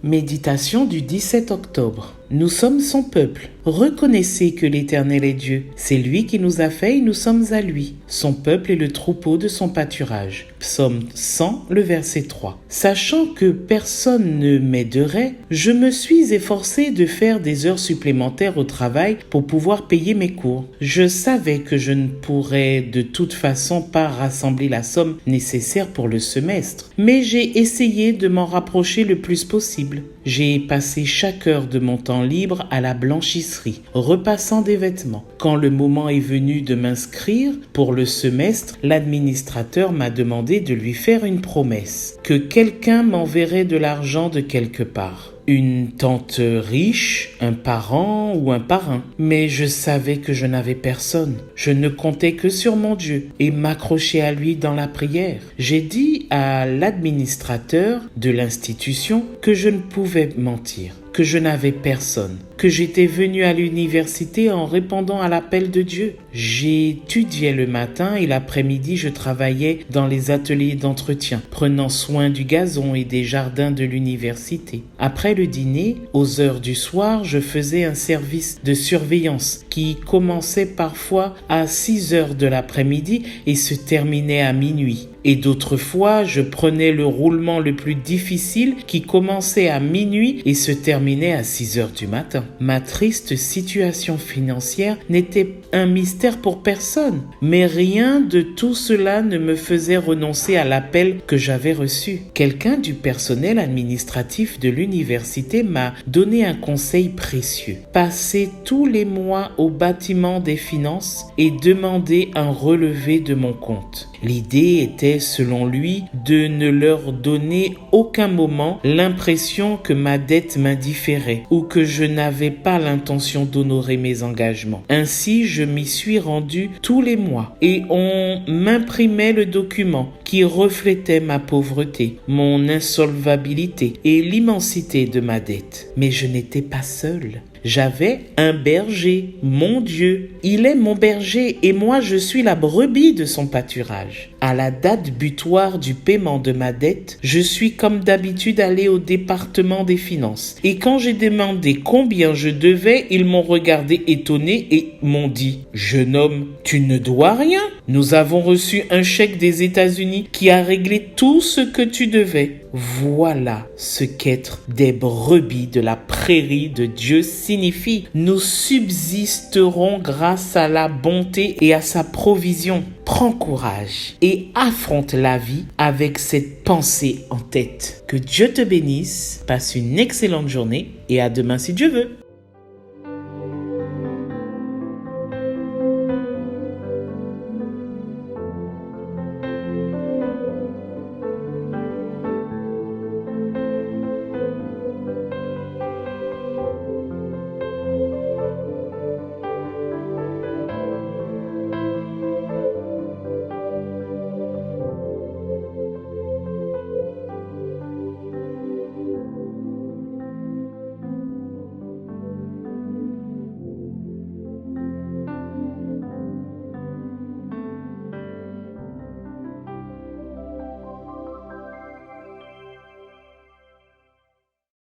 Méditation du 17 octobre. Nous sommes son peuple. Reconnaissez que l'Éternel est Dieu. C'est lui qui nous a fait et nous sommes à lui. Son peuple est le troupeau de son pâturage. Psaume 100, le verset 3. Sachant que personne ne m'aiderait, je me suis efforcé de faire des heures supplémentaires au travail pour pouvoir payer mes cours. Je savais que je ne pourrais de toute façon pas rassembler la somme nécessaire pour le semestre, mais j'ai essayé de m'en rapprocher le plus possible. J'ai passé chaque heure de mon temps libre à la blanchisserie, repassant des vêtements. Quand le moment est venu de m'inscrire pour le semestre, l'administrateur m'a demandé de lui faire une promesse, que quelqu'un m'enverrait de l'argent de quelque part. Une tante riche, un parent ou un parrain. Mais je savais que je n'avais personne. Je ne comptais que sur mon Dieu et m'accrochais à lui dans la prière. J'ai dit à l'administrateur de l'institution que je ne pouvais mentir, que je n'avais personne, que j'étais venu à l'université en répondant à l'appel de Dieu. J'étudiais le matin et l'après-midi, je travaillais dans les ateliers d'entretien, prenant soin du gazon et des jardins de l'université. Après le dîner, aux heures du soir, je faisais un service de surveillance qui commençait parfois à 6 heures de l'après-midi et se terminait à minuit. Et d'autres fois, je prenais le roulement le plus difficile qui commençait à minuit et se terminait à 6 heures du matin. Ma triste situation financière n'était un mystère pour personne, mais rien de tout cela ne me faisait renoncer à l'appel que j'avais reçu. Quelqu'un du personnel administratif de l'université m'a donné un conseil précieux. Passer tous les mois au bâtiment des finances et demander un relevé de mon compte. L'idée était, selon lui, de ne leur donner aucun moment l'impression que ma dette m'indifférait ou que je n'avais pas l'intention d'honorer mes engagements. Ainsi, je m'y suis rendu tous les mois et on m'imprimait le document qui reflétait ma pauvreté, mon insolvabilité et l'immensité de ma dette. Mais je n'étais pas seul. J'avais un berger, mon Dieu. Il est mon berger et moi je suis la brebis de son pâturage. À la date butoir du paiement de ma dette, je suis comme d'habitude allé au département des finances. Et quand j'ai demandé combien je devais, ils m'ont regardé étonné et m'ont dit « Jeune homme, tu ne dois rien. Nous avons reçu un chèque des États-Unis qui a réglé tout ce que tu devais. » Voilà ce qu'être des brebis de la prairie de Dieu signifie. Nous subsisterons grâce à la bonté et à sa provision. Prends courage et affronte la vie avec cette pensée en tête. Que Dieu te bénisse, passe une excellente journée et à demain si Dieu veut.